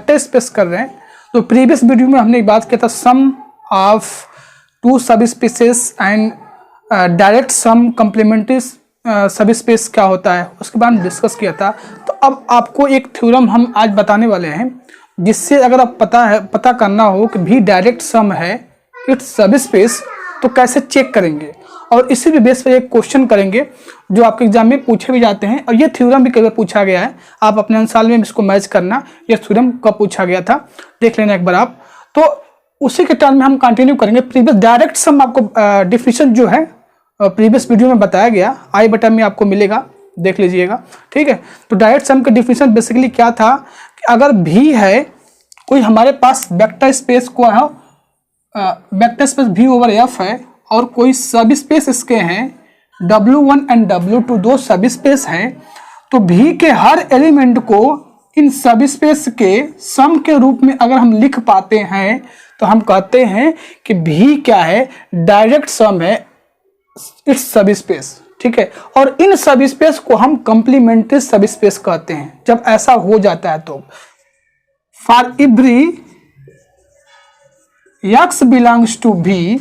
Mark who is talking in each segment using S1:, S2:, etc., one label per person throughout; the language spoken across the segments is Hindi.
S1: वेक्टर स्पेस कर रहे हैं, तो प्रीवियस वीडियो में हमने बात किया था sum of two subspaces and direct sum complementary subspace क्या होता है, उसके बारे में डिस्कस किया था। तो अब आपको एक थ्योरम हम आज बताने वाले हैं, जिससे अगर आप पता करना हो कि भी डायरेक्ट सम है इट्स सब स्पेस, तो कैसे चेक करेंगे। और इसी भी बेस पर एक क्वेश्चन करेंगे जो आपके एग्जाम में पूछे भी जाते हैं, और ये थ्योरम भी कई बार पूछा गया है। आप अपने अनुसार में इसको मैच करना, ये थ्योरम कब पूछा गया था देख लेना एक बार आप। तो उसी के टर्म में हम कंटिन्यू करेंगे। प्रीवियस डायरेक्ट सम आपको डिफिनेशन जो है प्रीवियस वीडियो में बताया गया, आई बटन में आपको मिलेगा, देख लीजिएगा, ठीक है। तो डायरेक्ट सम का डिफिनेशन बेसिकली क्या था कि अगर भी है कोई हमारे पास वेक्टर स्पेस को है, vector space V over F है, और कोई सब स्पेस इसके हैं W1 एंड W2, दो सब स्पेस हैं, तो V के हर एलिमेंट को इन सब स्पेस के सम के रूप में अगर हम लिख पाते हैं तो हम कहते हैं कि V क्या है, डायरेक्ट सम है इट्स सब स्पेस, ठीक है। और इन सब स्पेस को हम कंप्लीमेंट्री सब स्पेस कहते हैं जब ऐसा हो जाता है। तो for every x belongs to V,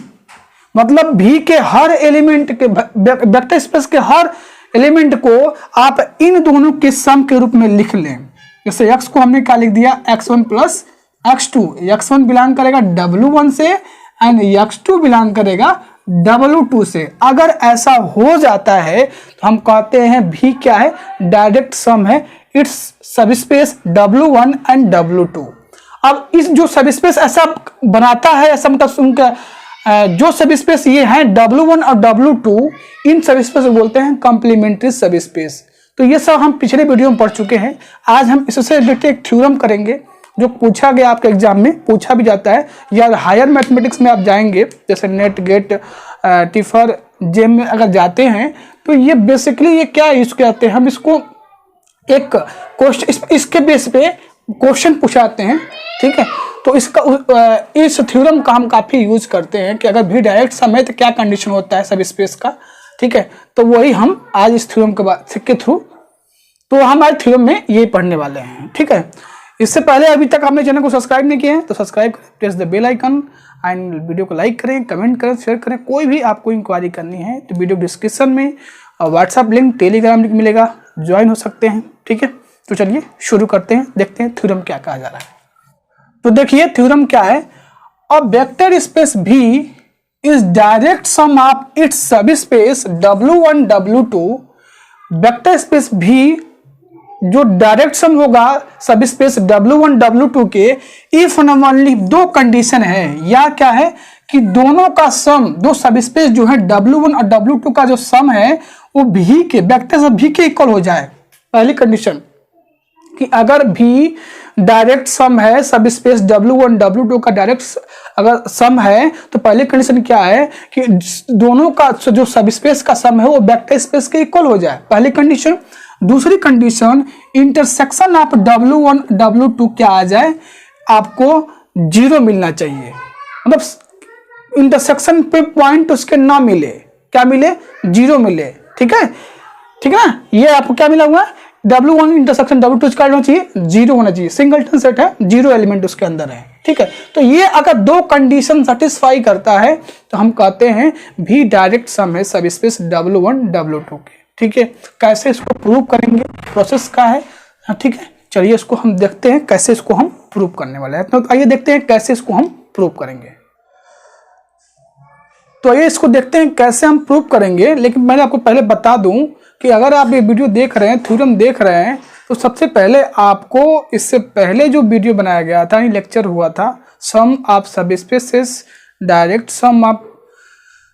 S1: मतलब V के हर एलिमेंट के वेक्टर स्पेस के हर एलिमेंट को आप इन दोनों के सम के रूप में लिख लें। जैसे x को हमने क्या लिख दिया, x1 plus x2, x1 belong करेगा W1 से एंड x2 बिलोंग करेगा W2 से। अगर ऐसा हो जाता है तो हम कहते हैं V क्या है, डायरेक्ट सम है it's subspace W1 and W2। अब इस जो सब स्पेस ऐसा बनाता है, ऐसा मतलब उनका जो सब स्पेस ये है W1 और W2, इन सब स्पेस को बोलते हैं कॉम्प्लीमेंट्री सब स्पेस। तो ये सब हम पिछले वीडियो में पढ़ चुके हैं। आज हम इससे रिलेटेड एक थ्योरम करेंगे जो पूछा गया, आपके एग्जाम में पूछा भी जाता है, या हायर मैथमेटिक्स में आप जाएंगे जैसे नेट गेट टिफर जेम में अगर जाते हैं तो ये बेसिकली ये क्या यूज करते हैं, हम इसको एक क्वेश्चन इसके बेस पे क्वेश्चन पूछाते हैं, ठीक है। तो इसका इस थ्योरम का हम काफी यूज करते हैं कि अगर भी डायरेक्ट सम है तो क्या कंडीशन होता है सब स्पेस का, ठीक है। तो वही हम आज इस थ्योरम के थ्रू तो हम आज थ्योरम में यही पढ़ने वाले हैं, ठीक है। इससे पहले अभी तक आपने चैनल को सब्सक्राइब नहीं किया है तो सब्सक्राइब करें, press the bell icon and video को लाइक करें, कमेंट करें, शेयर करें। कोई भी आपको इंक्वायरी करनी है तो वीडियो डिस्क्रिप्शन में व्हाट्सएप लिंक, टेलीग्राम लिंक मिलेगा, ज्वाइन हो सकते हैं, ठीक है। तो चलिए शुरू करते हैं, देखते हैं थ्योरम क्या कहा जा रहा है। तो देखिए थ्योरम क्या है, a vector space V is direct sum of its subspace W1 W2। Vector space V जो डायरेक्ट सम होगा सब स्पेस W1 W2 के इफ एंड ओनली दो कंडीशन है, या क्या है कि दोनों का सम, दो सब स्पेस जो है W1 और W2 का जो सम है वो V के वेक्टर सब V के इक्वल हो जाए। पहली कंडीशन कि अगर V डायरेक्ट सम है सब स्पेस W1 W2 का डायरेक्ट अगर सम है तो पहली कंडीशन क्या है कि दोनों का जो सब स्पेस का सम है वो वेक्टर स्पेस के इक्वल हो जाए, पहली कंडीशन। दूसरी condition intersection of W1 W2 क्या आ जाए, आपको 0 मिलना चाहिए, मतलब इंटरसेक्शन पे पॉइंट उसके ना मिले, क्या मिले, 0 मिले, ठीक है, ठीक है ना। ये आपको क्या मिला हुआ है, W1 इंटरसेक्शन W2 का होना चाहिए 0 होना चाहिए, सिंगलटन सेट है, 0 एलिमेंट उसके अंदर है, ठीक है। तो ये अगर दो कंडीशन सेटिस्फाई करता है तो हम कहते हैं भी डायरेक्ट सम है सब स्पेस W1 W2 के, ठीक है। कैसे इसको प्रूव करेंगे, प्रोसेस का है, ठीक है। चलिए इसको हम देखते हैं कैसे इसको हम प्रूव करने वाले हैं। तो आइए देखते हैं कैसे इसको हम प्रूव करेंगे। तो आइए इसको देखते हैं कैसे हम प्रूव करेंगे। लेकिन मैंने आपको पहले बता दूं कि अगर आप ये वीडियो देख रहे हैं, थ्योरम देख रहे हैं, तो सबसे पहले आपको इससे पहले जो वीडियो बनाया गया था, लेक्चर हुआ था सम ऑफ सब स्पेसेस, डायरेक्ट सम ऑफ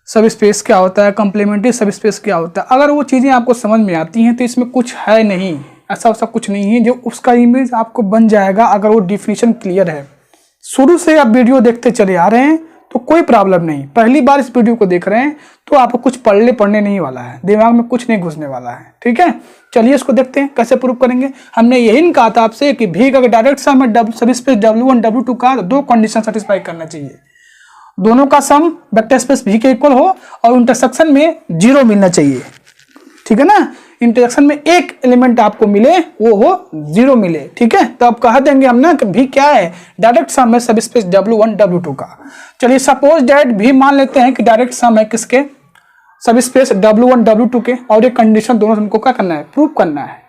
S1: सब स्पेस क्या होता है, कॉम्प्लीमेंट्री सब स्पेस क्या होता है, अगर वो चीज़ें आपको समझ में आती हैं तो इसमें कुछ है नहीं, ऐसा वैसा कुछ नहीं है, जो उसका इमेज आपको बन जाएगा अगर वो डिफिनीशन क्लियर है। शुरू से आप वीडियो देखते चले आ रहे हैं तो कोई प्रॉब्लम नहीं, पहली बार इस वीडियो को देख रहे हैं तो आपको कुछ पढ़ने नहीं वाला है, दिमाग में कुछ नहीं घुसने वाला है, ठीक है। चलिए इसको देखते हैं कैसे प्रूव करेंगे। हमने यही कहा था आपसे कि भी का डायरेक्ट सम है सब स्पेस W1 W2 का दो कंडीशन सेटिस्फाई करना चाहिए, दोनों का सम वेक्टर स्पेस V के इक्वल हो और इंटरसेक्शन में 0 मिलना चाहिए, ठीक है ना। इंटरेक्शन में एक एलिमेंट आपको मिले वो हो 0 मिले, ठीक है। तो अब कह देंगे हम ना कि भी क्या है, डायरेक्ट सम है सब स्पेस W1 W2 का। चलिए सपोज डैट भी मान लेते हैं कि डायरेक्ट सम है किसके, सब स्पेस W1 W2 के, और ये कंडीशन दोनों हमको क्या करना है, प्रूव करना है।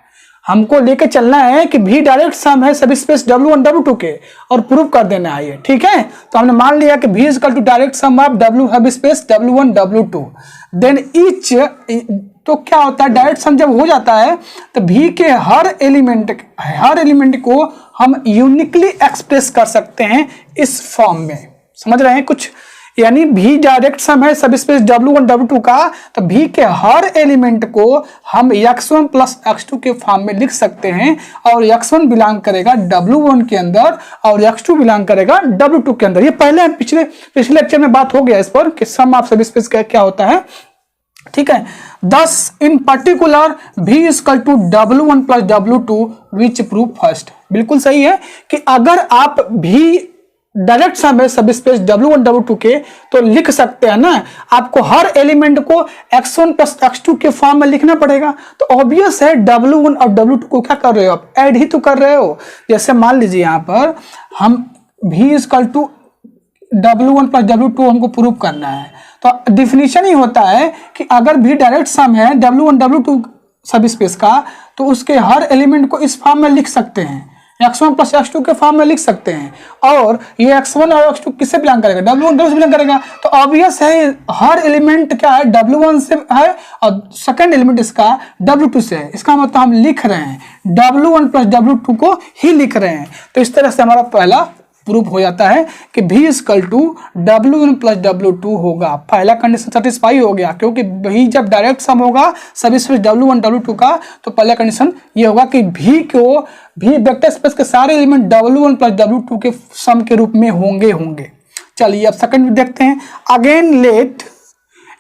S1: हमको लेके चलना है कि भी डायरेक्ट सम है सब स्पेस W1 W2 के और प्रूव कर देना है ये, ठीक है। तो हमने मान लिया कि V equal to direct sum of W subspace W1 W2, then each, तो क्या होता है डायरेक्ट सम जब हो जाता है तो भी के हर एलिमेंट को हम यूनिकली एक्सप्रेस कर सकते हैं इस फॉर्म में, समझ रहे हैं कुछ। यानी भी डायरेक्ट सम है सब स्पेस W1 W2 का, तो भी के हर एलिमेंट को हम x1 प्लस x2 के फॉर्म में लिख सकते हैं, और x1 बिलोंग करेगा W1 के अंदर और x2 बिलोंग करेगा W2 के अंदर। ये पहले पिछले लेक्चर में बात हो गया इस पर कि सम ऑफ सब स्पेस का क्या होता है, ठीक है। Thus in particular V equal to W1 plus W2 which prove first, बिल्कुल सही है कि अगर आप भी डायरेक्ट सम है सब स्पेस W1 W2 के तो लिख सकते हैं ना, आपको हर एलिमेंट को x1 प्लस x2 के फॉर्म में लिखना पड़ेगा। तो ऑब्वियस है W1 और W2 को क्या कर रहे हो आप, ऐड ही तो कर रहे हो। जैसे मान लीजिए यहाँ पर हम भी equal to W1 plus W2 हमको प्रूव करना है, तो डिफिनीशन ही होता है कि अगर भी डायरेक्ट सम है W1 W2 सब स्पेस का तो उसके हर एलिमेंट को इस फॉर्म में लिख सकते हैं, x1 प्लस x2 के फॉर्म में लिख सकते हैं। और ये x1 और x2 किससे बिलोंग करेगा, W1 W से बिलोंग करेगा। तो ऑब्वियस है हर एलिमेंट क्या है, W1 से है और सेकंड एलिमेंट इसका W2 से है। इसका मतलब हम लिख रहे हैं W1 प्लस W2 को ही लिख रहे हैं। तो इस तरह से हमारा पहला प्रूफ हो जाता है कि V equal to W1 plus W2 होगा। पहला कंडीशन सेटिस्फाई हो गया, क्योंकि भी जब डायरेक्ट सम होगा सब स्पेस W1 W2 का तो पहला कंडीशन ये होगा कि भी को भी वेक्टर स्पेस के सारे एलिमेंट W1 प्लस W2 के सम के रूप में होंगे। चलिए अब सेकंड देखते हैं। Again let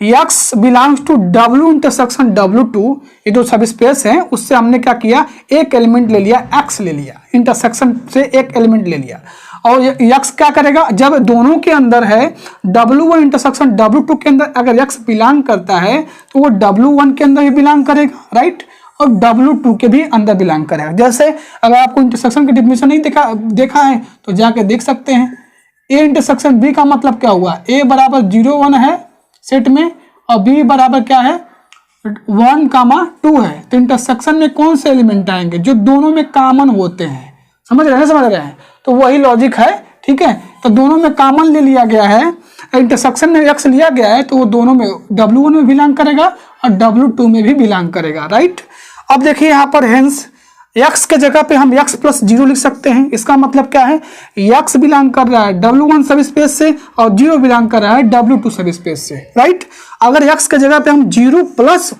S1: x belongs to W intersection W2, ये जो सब स्पेस है उससे हमने क्या किया, एक एलिमेंट ले लिया, x ले लिया, इंटरसेक्शन से एक एलिमेंट ले लिया। और x क्या करेगा, जब दोनों के अंदर है W1 इंटरसेक्शन W2 के अंदर अगर x बिलोंग करता है तो वो W1 के अंदर भी बिलोंग करेगा, राइट, और W2 के भी अंदर बिलोंग करेगा। जैसे अगर आपको इंटरसेक्शन की डेफिनेशन नहीं देखा है तो जाके देख सकते हैं। A इंटरसेक्शन B का मतलब क्या हुआ, A बराबर 0 1 है सेट में और B बराबर क्या है 1 2 है। तो इंटरसेक्शन में कौन से एलिमेंट आएंगे, जो दोनों में कॉमन होते हैं, समझ रहे हैं। तो वही लॉजिक है, ठीक है। तो दोनों में कॉमन ले लिया गया है, इंटरसेक्शन में x लिया गया है तो वो दोनों में W1 में बिलोंग करेगा और W2 में भी बिलोंग करेगा, राइट। अब देखिए यहाँ पर हेंस x के जगह पे हम x प्लस 0 लिख सकते हैं। इसका मतलब क्या है, x बिलोंग कर रहा है W1 सब स्पेस से और 0 बिलोंग कर रहा है W2 सब स्पेस से, राइट। अगर x के जगह पे हम 0 प्लस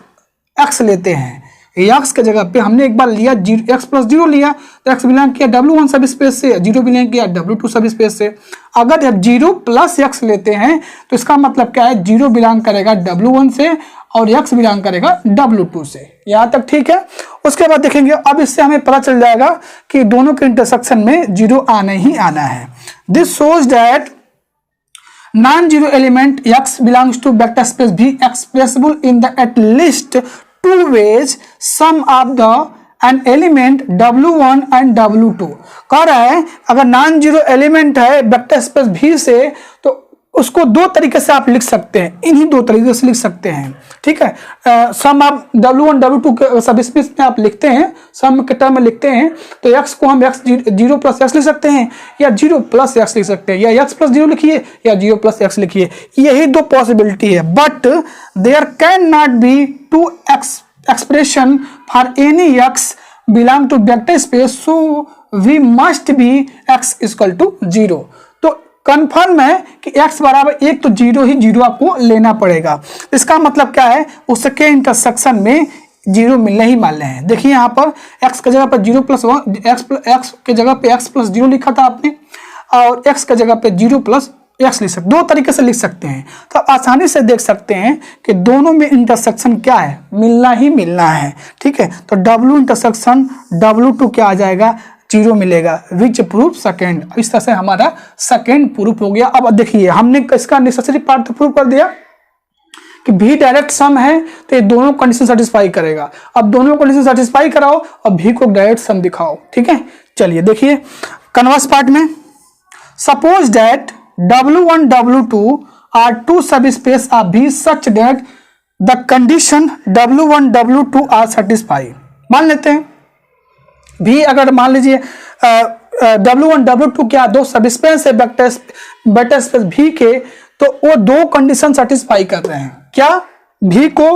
S1: x लेते हैं, x के जगह पे हमने एक बार लिया x प्लस 0 लिया तो x बिलोंग किया W1 सब स्पेस से, 0 बिलोंग किया W2 सब स्पेस से। अगर जब 0 प्लस x लेते हैं तो इसका मतलब क्या है, 0 बिलोंग करेगा W1 से और x बिलोंग करेगा W2 से। यहाँ तक ठीक है। उसके बाद देखेंगे, अब इससे हमें पता चल जाएगा कि दोनों के इंटरसेक्शन में 0 आना ही आना है। This shows that non-zero element x belongs to vector space B expressible in the at least two ways sum of the an element W1 and W2। कह रहा है अगर नॉन जीरो एलिमेंट है वेक्टर स्पेस V से तो उसको दो तरीके से आप लिख सकते हैं, इन्हीं दो तरीके से लिख सकते हैं, ठीक है। सम आप W1 W2 के सब स्पेस में आप लिखते हैं, सम के टर्म में लिखते हैं तो x को हम x 0 प्लस x लिख सकते हैं या 0 प्लस x लिख सकते हैं, या x प्लस 0 लिखिए या 0 प्लस x लिखिए, यही दो पॉसिबिलिटी है। But there can not be two expression for any x belong to vector space, so we must be x equal to 0। Confirm है कि x बराबर 1 तो 0 ही 0 आपको लेना पड़ेगा। इसका मतलब क्या है, उसके इंटरसेक्शन में 0 मिलने ही वाले हैं। देखिए यहाँ पर x के जगह पर 0 प्लस 1, x के जगह पे x प्लस 0 लिखा था आपने और x के जगह पे 0 प्लस x लिख सकते, दो तरीके से लिख सकते हैं। तो आप आसानी से देख सकते हैं कि दोनों में इंटरसेक्शन क्या है, मिलना ही मिलना है, ठीक है। तो W इंटरसेक्शन W2 क्या आ जाएगा, 0 मिलेगा, विच प्रूफ सेकेंड। इस तरह से हमारा सेकेंड प्रूफ हो गया। अब देखिए हमने इसका नेसेसरी पार्ट तो प्रूफ कर दिया कि भी डायरेक्ट सम है तो ये दोनों कंडीशन सेटिस्फाई करेगा। अब दोनों कंडीशन सेटिस्फाई कराओ और भी को डायरेक्ट सम दिखाओ। ठीक है, चलिए देखिए कन्वर्स पार्ट में, suppose that W1 W2 are two subspace of V such that the condition W1 W2 are satisfy. मान लेते हैं भी, अगर मान लीजिए W1 W2 क्या दो सब स्पेस है वेक्टर स्पेस V के, तो वो दो कंडीशन सेटिस्फाई कर रहे हैं। क्या? V को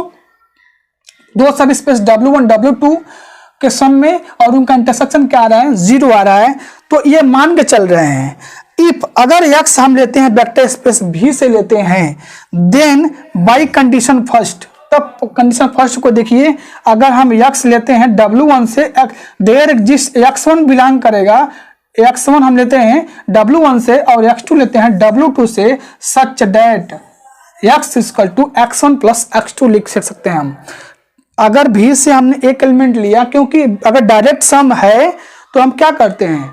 S1: दो सब स्पेस W1 W2 के सम में और उनका इंटरसेक्शन क्या आ रहा है? 0 आ रहा है। तो ये मान के चल रहे हैं इफ अगर x हम लेते हैं वेक्टर स्पेस V से लेते हैं, देन बाय कंडीशन फर्स्ट, तब कंडीशन फर्स्ट को देखिए, अगर हम x लेते हैं W1 से, देयर एग्जिस्ट x1 बिलोंग करेगा, x1 हम लेते हैं W1 से और x2 लेते हैं W2 से, such that x equal to x1 plus x2 लिख सकते हैं हम। अगर भी से हमने एक एलिमेंट लिया, क्योंकि अगर डायरेक्ट सम है तो हम क्या करते हैं,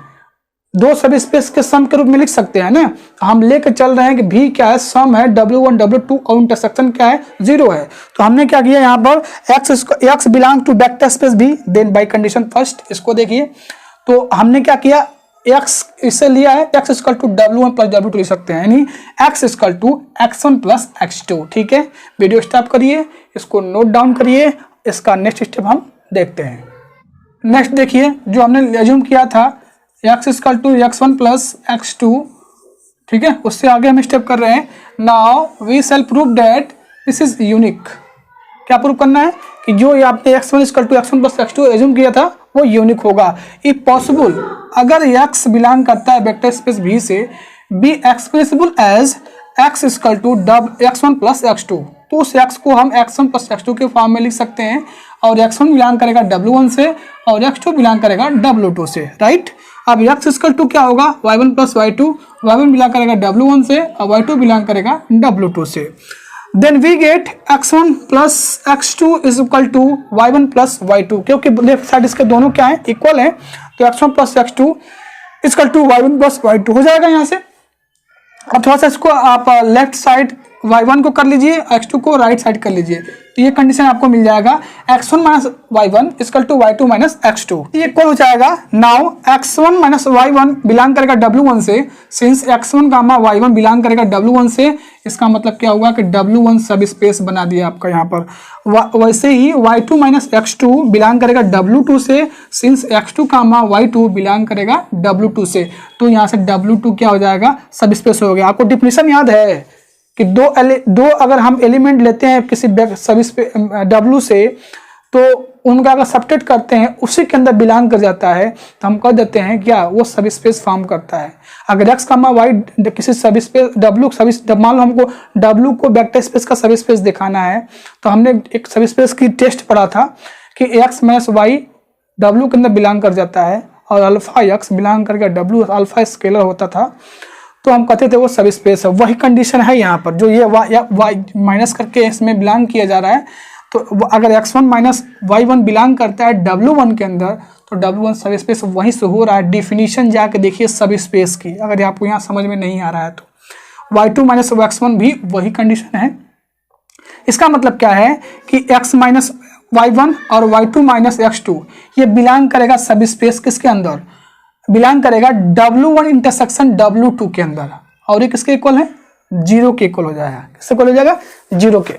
S1: दो सब स्पेस के सम के रूप में लिख सकते हैं ना। हम लेके चल रहे हैं कि भी क्या है, सम है W1 W2 और इंटरसेक्शन क्या है, 0 है। तो हमने क्या किया यहाँ पर, x belong to vector space V, then by condition first, इसको देखिए। तो हमने क्या किया, x इसे लिया है, x equal to W1 plus W2 लिख सकते हैं, यानी x equal to x1 plus x2। ठीक है, वीडियो स्टॉप करिए, इसको नोट डाउन करिए, इसका नेक्स्ट स्टेप हम देखते हैं। नेक्स्ट देखिए, जो हमने एज्यूम किया था x equal to x1 plus x2, ठीक है, उससे आगे हम स्टेप कर रहे हैं। Now we shall prove that this is unique. क्या प्रूव करना है कि जो ये आपने x1 equal to x1 plus x2 assume किया था वो यूनिक होगा। इफ पॉसिबल, अगर x बिलोंग करता है वेक्टर स्पेस V से, be expressible as x equal to x1 plus x2, तो उस x को हम x1 प्लस x2 के फॉर्म में लिख सकते हैं, और x1 बिलोंग करेगा W1 से और x2 बिलोंग करेगा W2 से, राइट। अब x इक्वल टू क्या होगा, y1 plus y2, y1 belong करेगा W1 से और y2 बिलोंग करेगा W2 से। Then we get x1 plus x2 is equal to y1 plus y2, क्योंकि लेफ्ट साइड इसके दोनों क्या है, इक्वल है, तो x1 plus x2 equal to y1 plus y2 हो जाएगा यहाँ से। अब थोड़ा सा इसको आप लेफ्ट साइड y1 को कर लीजिए, x2 को राइट साइड कर लीजिए, तो ये कंडीशन आपको मिल जाएगा x1 minus y1 equal to y2 minus x2, ये इक्वल हो जाएगा। Now x1 minus y1 belong करेगा W1 से, since x1 gamma y1 belong करेगा W1 से, इसका मतलब क्या हुआ कि W1 सब स्पेस बना दिया आपका यहाँ पर। वैसे ही y2 माइनस x2 बिलोंग करेगा W2 से, since x2 gamma y2 belong करेगा W2 से, तो यहाँ से W2 क्या हो जाएगा, सब स्पेस हो गया। आपको डिफिनेशन याद है कि दो अगर हम एलिमेंट लेते हैं किसी सब स्पेस W से, तो उनका अगर सब्ट्रैक्ट करते हैं उसी के अंदर बिलोंग कर जाता है, तो हम कह देते हैं क्या, वो सब स्पेस फॉर्म करता है। अगर x कामा y किसी सब स्पेस W मान लो हमको W को वेक्टर स्पेस का सब स्पेस दिखाना है, तो हमने एक सब स्पेस की टेस्ट पढ़ा था कि x माइनस y W के अंदर बिलोंग कर जाता है और अल्फा x बिलोंग करके W अल्फा स्केलर होता था, तो हम कहते थे वो सब स्पेस है। वही कंडीशन है यहाँ पर, जो ये y माइनस करके इसमें बिलोंग किया जा रहा है, तो अगर x1 माइनस y1 बिलोंग करता है W1 के अंदर, तो W1 सब स्पेस वहीं से हो रहा है। डिफिनीशन जाके देखिए सब स्पेस की, अगर आपको यहाँ समझ में नहीं आ रहा है तो y2 माइनस x1 भी वही कंडीशन है। इसका मतलब क्या है कि x माइनस y1 और y2 माइनस x2 ये बिलोंग करेगा सब स्पेस किसके अंदर, बिलोंग करेगा W1 इंटरसेक्शन W2 के अंदर, और ये किसके इक्वल है, 0 के इक्वल हो जाएगा। किसके इक्वल हो जाएगा, 0 के।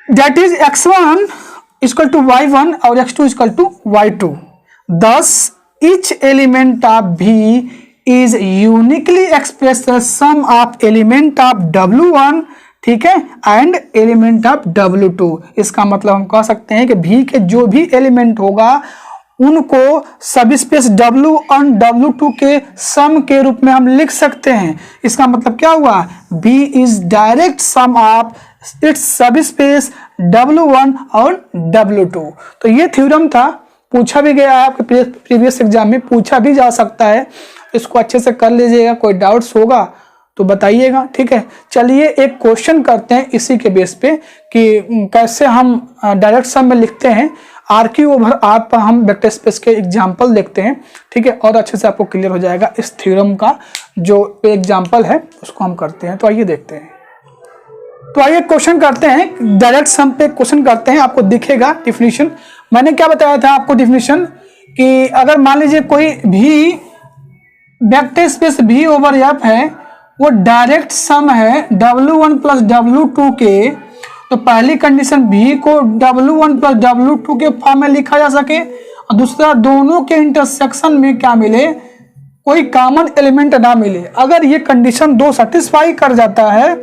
S1: That is x1 equal to y1 और x2 इक्वल टू y2। दस each element of V is uniquely expressed as sum of element of W1, ठीक है, एंड एलिमेंट ऑफ W2। इसका मतलब हम कह सकते हैं कि V के जो भी एलिमेंट होगा उनको सब स्पेस W1 W2 के सम के रूप में हम लिख सकते हैं। इसका मतलब क्या हुआ, V is direct sum of its subspace W1 और W2। तो ये थ्योरम था, पूछा भी गया है आपके प्रीवियस एग्जाम में, पूछा भी जा सकता है, इसको अच्छे से कर लीजिएगा। कोई डाउट्स होगा तो बताइएगा, ठीक है। चलिए एक क्वेश्चन करते हैं इसी के बेस पे कि कैसे हम डायरेक्ट सम में लिखते हैं। RQ ओवर R पर हम वेक्टर स्पेस के एग्जाम्पल देखते हैं, ठीक है, और अच्छे से आपको क्लियर हो जाएगा। इस थ्योरम का जो एग्जाम्पल है उसको हम करते हैं, तो आइए देखते हैं। तो आइए क्वेश्चन करते हैं, डायरेक्ट सम पे क्वेश्चन करते हैं। आपको दिखेगा डिफिनीशन। मैंने क्या बताया था आपको डिफिनीशन कि अगर मान लीजिए कोई भी vector space V over F है, वो डायरेक्ट सम है W1 प्लस W2 के, तो पहली कंडीशन V को W1 प्लस W2 के फॉर्म में लिखा जा सके, और दूसरा दोनों के इंटरसेक्शन में क्या मिले, कोई कॉमन एलिमेंट ना मिले। अगर ये कंडीशन दो सेटिस्फाई कर जाता है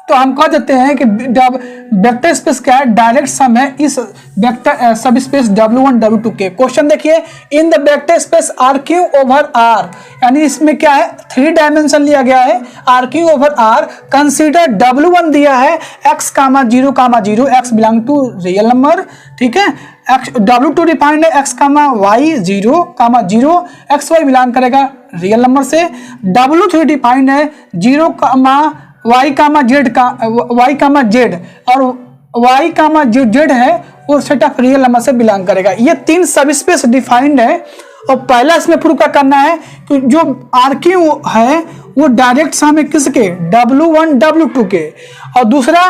S1: तो हम कह देते हैं कि वेक्टर स्पेस क्या है, डायरेक्ट सम है इस वेक्टर सब स्पेस W1 W2 के। क्वेश्चन देखिए, in the vector space RQ over R, यानी इसमें क्या है, 3 डायमेंशन लिया गया है, RQ over R, consider W1 दिया है x, 0, 0, x belong to real number, ठीक है। W2 डिफाइंड है x, y, 0, 0, x, y belong करेगा रियल नंबर से। W3 डिफाइंड है 0, y, z और y, z है वो सेट ऑफ रियल नंबर से बिलोंग करेगा। ये 3 सब स्पेस डिफाइंड है, और पहला इसमें प्रूव क्या करना है कि जो RQ है वो डायरेक्ट सम है किसके, W1 W2 के, और दूसरा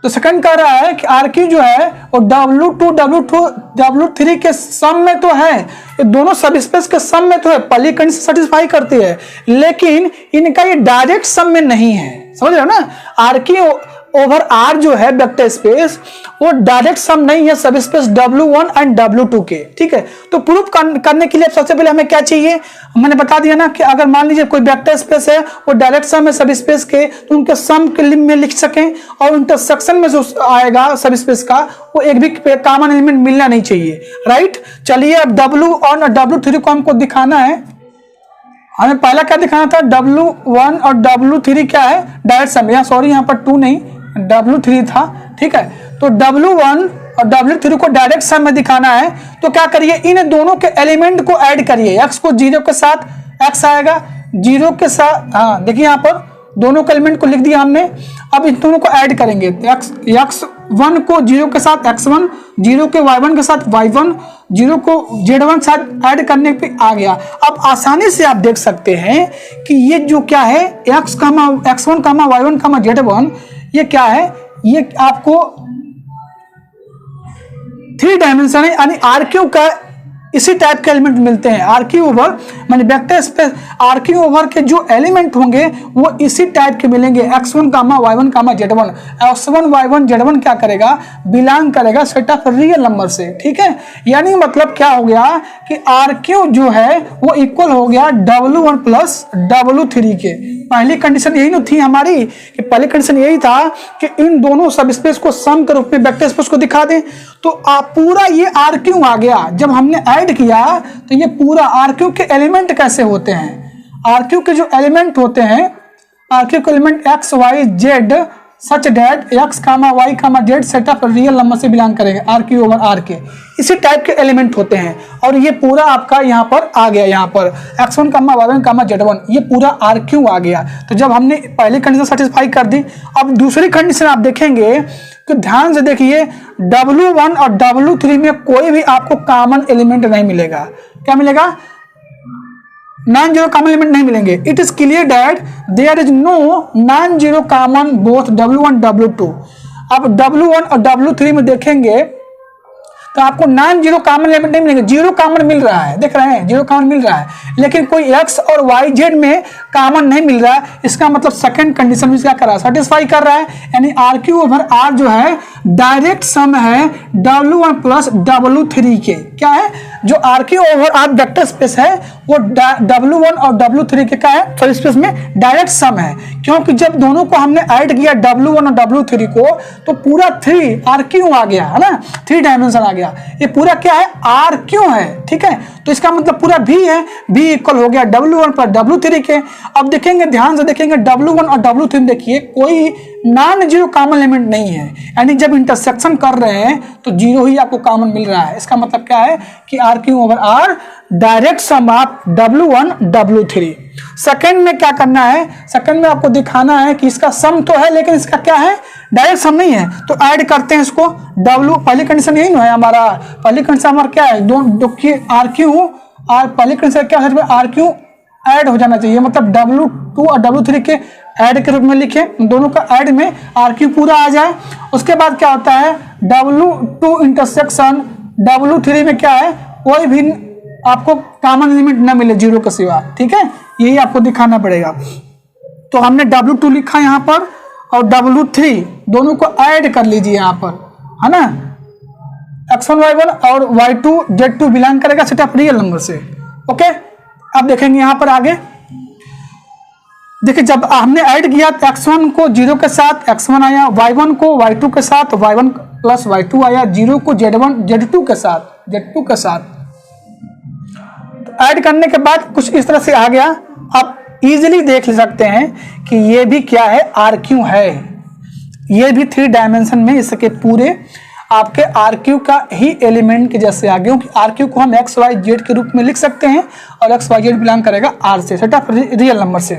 S1: तो सेकंड कह रहा है कि RQ जो है वो W2 W3 के सम में तो है, ये दोनों सब स्पेस के सम में तो है, पहली कंडीशन सेटिस्फाई करती है, लेकिन इनका ये डायरेक्ट सम में नहीं है। समझ रहे हो ना, RQ ओवर R जो है वेक्टर स्पेस वो डायरेक्ट सम नहीं है सब स्पेस W1 एंड W2 के, ठीक है। तो प्रूफ करने के लिए सबसे पहले हमें क्या चाहिए, मैंने बता दिया ना कि अगर मान लीजिए कोई वेक्टर स्पेस है वो डायरेक्ट सम है सब स्पेस के, तो उनके सम के लिम में लिख सकें, और इंटरसेक्शन में जो आएगा सब स्पेस का वो एक भी कॉमन एलिमेंट मिलना नहीं चाहिए, राइट। चलिए अब W1 और W3 को हमको दिखाना है। हमें पहला क्या दिखाना था, W1 और W3 क्या है, डायरेक्ट सम, या सॉरी यहाँ पर 2 नहीं W3 था, ठीक है। तो W1 और W3 को डायरेक्ट सम में दिखाना है, तो क्या करिए, इन दोनों के एलिमेंट को ऐड करिए। x को 0 के साथ x आएगा, 0 के साथ, हाँ देखिए यहाँ पर दोनों के एलिमेंट को लिख दिया हमने। अब इन दोनों को ऐड करेंगे, x1 को 0 के साथ x1, 0 के y1 के साथ y1, 0 को z1 के साथ ऐड करने पे आ गया। अब आसानी से आप देख सकते हैं कि ये जो क्या है x1, y1, z1, ये क्या है, ये आपको 3 डायमेंशन है, यानी RQ का इसी टाइप के एलिमेंट मिलते हैं। RQ ओवर माने वेक्टर स्पेस RQ ओवर के जो एलिमेंट होंगे वो इसी टाइप के मिलेंगे, x1, y1, z1। x1, y1, z1 क्या करेगा, बिलोंग करेगा सेट ऑफ रियल नंबर से, ठीक है। यानी मतलब क्या हो गया कि RQ जो है वो इक्वल हो गया W1 प्लस W3 के। पहली कंडीशन यही थी हमारी, कि पहली कंडीशन यही था कि इन दोनों सब स्पेस को सम के रूप में वेक्टर स्पेस को दिखा दें, तो पूरा ये RQ आ गया। जब हमने ऐड किया तो ये पूरा RQ के एलिमेंट कैसे होते हैं, RQ के जो एलिमेंट होते हैं, RQ के element x, y, z such that x, y, z set of real number से बिलोंग करेंगे, RQ ओवर R के इसी टाइप के एलिमेंट होते हैं। और ये पूरा आपका यहाँ पर आ गया, यहाँ पर x1, y1, z1, ये पूरा RQ आ गया। तो जब हमने पहली कंडीशन सेटिस्फाई कर दी, अब दूसरी कंडीशन आप देखेंगे तो ध्यान से देखिए, W1 और W3 में कोई भी आपको कॉमन एलिमेंट नहीं मिलेगा। क्या मिलेगा, नॉन जीरो कॉमन एलिमेंट नहीं मिलेंगे। It is clear that there is no non zero common both W1 W2। अब W1 और W3 में देखेंगे तो आपको नॉन जीरो कॉमन एलिमेंट नहीं मिलेंगे, जीरो कॉमन मिल रहा है, देख रहे हैं जीरो कॉमन मिल रहा है, लेकिन कोई x और y z में कॉमन नहीं मिल रहा है। इसका मतलब सेकंड कंडीशन भी क्या कर रहा है, सेटिस्फाई कर रहा है, यानी RQ ओवर R जो है डायरेक्ट सम है W1 प्लस W3 के। क्या है, जो RQ over R vector space है वो W1 और W3 के क्या है, सब स्पेस में डायरेक्ट सम है, क्योंकि जब दोनों को हमने ऐड किया W1 और W3 को तो पूरा 3 RQ आ गया है ना, 3 डायमेंशन आ गया। ये पूरा क्या है, RQ है, ठीक है। तो इसका मतलब पूरा V है, V इक्वल हो गया W1 पर W3 के। अब देखेंगे, ध्यान से देखेंगे, W1 और W3 देखिए कोई नॉन जीरो कॉमन एलिमेंट नहीं है, यानी जब इंटरसेक्शन कर रहे हैं तो जीरो ही आपको कॉमन मिल रहा है। इसका मतलब क्या है कि RQ over R direct sum of W1 W3। Second में क्या करना है, सेकंड में आपको दिखाना है कि इसका सम तो है लेकिन इसका क्या है, डायरेक्ट सम नहीं है। तो ऐड करते हैं इसको W, पहली कंडीशन यही है हमारा, पहली कंडीशन हमारा क्या है, RQ और पहली कंडीशन क्या है, RQ ऐड हो जाना चाहिए, मतलब W2 और W3 के ऐड के रूप में लिखें, दोनों का ऐड में RQ पूरा आ जाए। उसके बाद क्या होता है W2 इंटरसेक्शन W3 में क्या है, कोई भी आपको कॉमन एलिमेंट ना मिले जीरो के सिवा, ठीक है, यही आपको दिखाना पड़ेगा। तो हमने W2 लिखा यहाँ पर और W3 दोनों को ऐड कर लीजिए यहाँ पर, है ना। x1 y1 और y2 z2 बिलोंग करेगा सेट ऑफ रियल नंबर से। ओके, अब देखेंगे यहाँ पर आगे। देखिए जब हमने ऐड किया तो x1 को 0 के साथ x1 आया, y1 को y2 के साथ y1 प्लस y2 आया, 0 को z1 z2 के साथ तो ऐड करने के बाद कुछ इस तरह से आ गया। आप इजीली देख सकते हैं कि ये भी क्या है, RQ है, ये भी 3 डायमेंशन में इसके पूरे आपके RQ का ही एलिमेंट के जैसे आ गए, क्योंकि RQ को हम x y z के रूप में लिख सकते हैं और x y z बिलोंग करेगा R से, सेट ऑफ रियल नंबर से।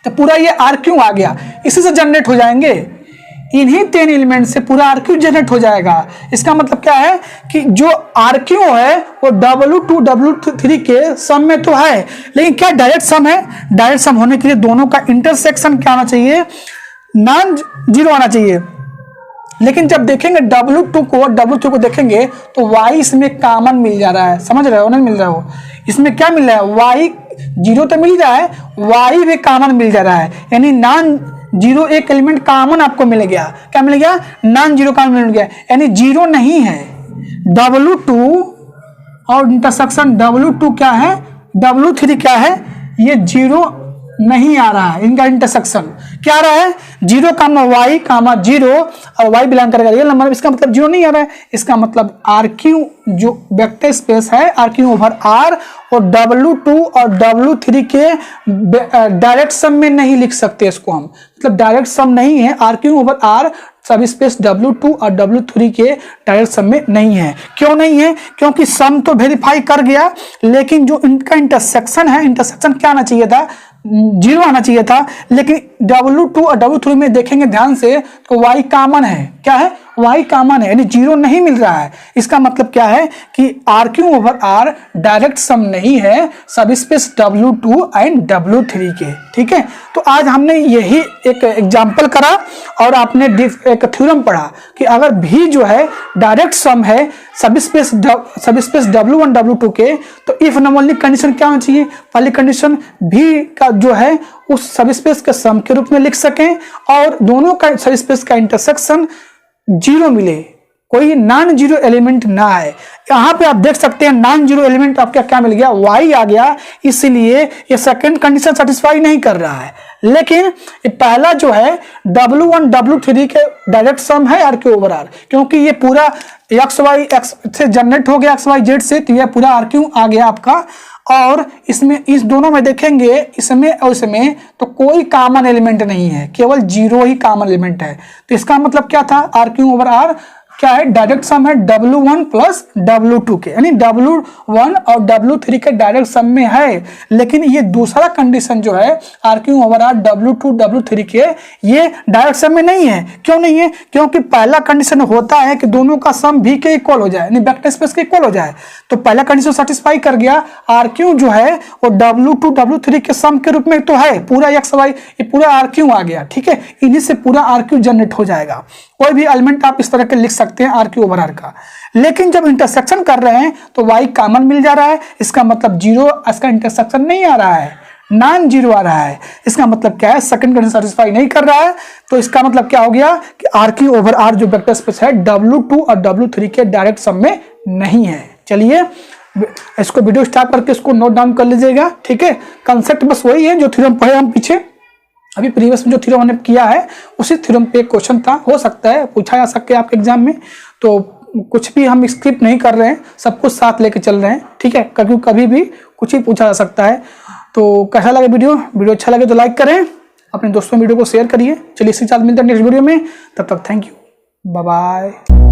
S1: तो पूरा ये RQ आ गया, इसी से जनरेट हो जाएंगे, इन्हीं 10 एलिमेंट से पूरा RQ जनरेट हो जाएगा। इसका मतलब क्या है कि जो RQ है वो W2 W3 के सम में तो है, लेकिन क्या डायरेक्ट सम है? डायरेक्ट सम होने के लिए दोनों का इंटरसेक्शन क्या आना चाहिए, नॉन जीरो आना चाहिए। लेकिन जब देखेंगे W2 को W3 को देखेंगे तो Y इसमें कॉमन मिल जा रहा है, समझ रहे हो नहीं मिल रहा हो, इसमें क्या मिल रहा है, Y जीरो तो मिल रहा है, Y भी कॉमन मिल जा रहा है, यानी नॉन जीरो एक एलिमेंट कॉमन आपको मिल गया। क्या मिल गया? नॉन जीरो कॉमन मिल गया, यानी जीरो नहीं है। W2 और इंटरसेक्शन W2 क्या है, W3 क्या है, ये जीरो नहीं आ रहा है, इनका इंटरसेक्शन क्या आ रहा है, 0 कामा y कामा 0 और y बिलोंग करेगा रियल नंबर, इसका मतलब 0 नहीं आ रहा है। इसका मतलब RQ जो वेक्टर स्पेस है RQ ओवर R और W2 और W3 के डायरेक्ट सम में नहीं लिख सकते इसको हम, मतलब डायरेक्ट सम नहीं है, RQ ओवर R सब स्पेस W2 और W3 के डायरेक्ट सम में नहीं है। क्यों नहीं है? क्योंकि सम तो वेरीफाई कर गया, लेकिन जो इनका इंटरसेक्शन है, इंटरसेक्शन क्या आना चाहिए था, 0 आना चाहिए था, लेकिन W2 और W3 में देखेंगे ध्यान से तो Y कॉमन है। क्या है? Y कॉमन है, यानी 0 नहीं मिल रहा है। इसका मतलब क्या है कि RQ over R direct sum नहीं है सब स्पेस W2 एंड W3 के, ठीक है। तो आज हमने यही एक एग्जांपल करा और आपने एक थ्योरम पढ़ा कि अगर भी जो है डायरेक्ट सम है सब स्पेस W1 W2 के, तो इफ एंड ओनली कंडीशन क्या होनी चाहिए, पहली कंडीशन भी का जो है उस सब स्पेस के सम के रूप में लिख सकें और दोनों का सब स्पेस का इंटरसेक्शन 0 मिले, कोई नॉन जीरो एलिमेंट ना आए। यहाँ पे आप देख सकते हैं नॉन जीरो एलिमेंट आपका क्या मिल गया, Y आ गया, इसलिए ये सेकंड कंडीशन सेटिस्फाई नहीं कर रहा है। लेकिन ये पहला जो है W1 W3 के डायरेक्ट सम है RQ ओवर R, क्योंकि ये पूरा x y x से जनरेट हो गया, x y z से, तो ये पूरा RQ आ गया आपका। और इसमें इस दोनों में देखेंगे, इसमें और इसमें तो कोई कॉमन एलिमेंट नहीं है, केवल 0 ही कॉमन एलिमेंट है। तो इसका मतलब क्या था, RQ ओवर R क्या है, डायरेक्ट सम है W1 प्लस W2 के, यानी W1 और W3 के डायरेक्ट सम में है। लेकिन ये दूसरा कंडीशन जो है RQ over R W2 W3 के, ये डायरेक्ट सम में नहीं है। क्यों नहीं है? क्योंकि पहला कंडीशन होता है कि दोनों का सम भी के इक्वल हो जाए, यानी वेक्टर स्पेस के इक्वल हो जाए। तो पहला कंडीशन सेटिस्फाई कर गया, RQ जो है वो W2 W3 के सम के रूप में तो है, पूरा x y ये पूरा RQ आ गया, ठीक है। इन्हीं से पूरा RQ जनरेट हो जाएगा। कोई भी एलिमेंट आप इस तरह के लिख सकते हैं RQ ओवर R का। लेकिन जब इंटरसेक्शन कर रहे हैं तो Y कॉमन मिल जा रहा है, इसका मतलब 0 इसका इंटरसेक्शन नहीं आ रहा है, नॉन जीरो आ रहा है। इसका मतलब क्या है, सेकंड कंडीशन सेटिस्फाई नहीं कर रहा है। तो इसका मतलब क्या हो गया कि RQ ओवर R जो वेक्टर स्पेस है W2 और W3 के डायरेक्ट सम में नहीं है। चलिए इसको वीडियो स्टॉप करके इसको नोट डाउन कर लीजिएगा, ठीक है। कंसेप्ट बस वही है जो थ्योरम पढ़े हम पीछे, अभी प्रीवियस में जो थ्योरम हमने किया है उसी थ्योरम पे क्वेश्चन था, हो सकता है पूछा जा सके आपके एग्जाम में। तो कुछ भी हम स्किप नहीं कर रहे हैं, सब कुछ साथ लेके चल रहे हैं, ठीक है, क्योंकि कभी भी कुछ ही पूछा जा सकता है। तो कैसा लगा वीडियो अच्छा लगे तो लाइक करें, अपने दोस्तों वीडियो को शेयर करिए। चलिए इसी के साथ मिलते हैं नेक्स्ट वीडियो में, तब तक थैंक यू, बाय बाय।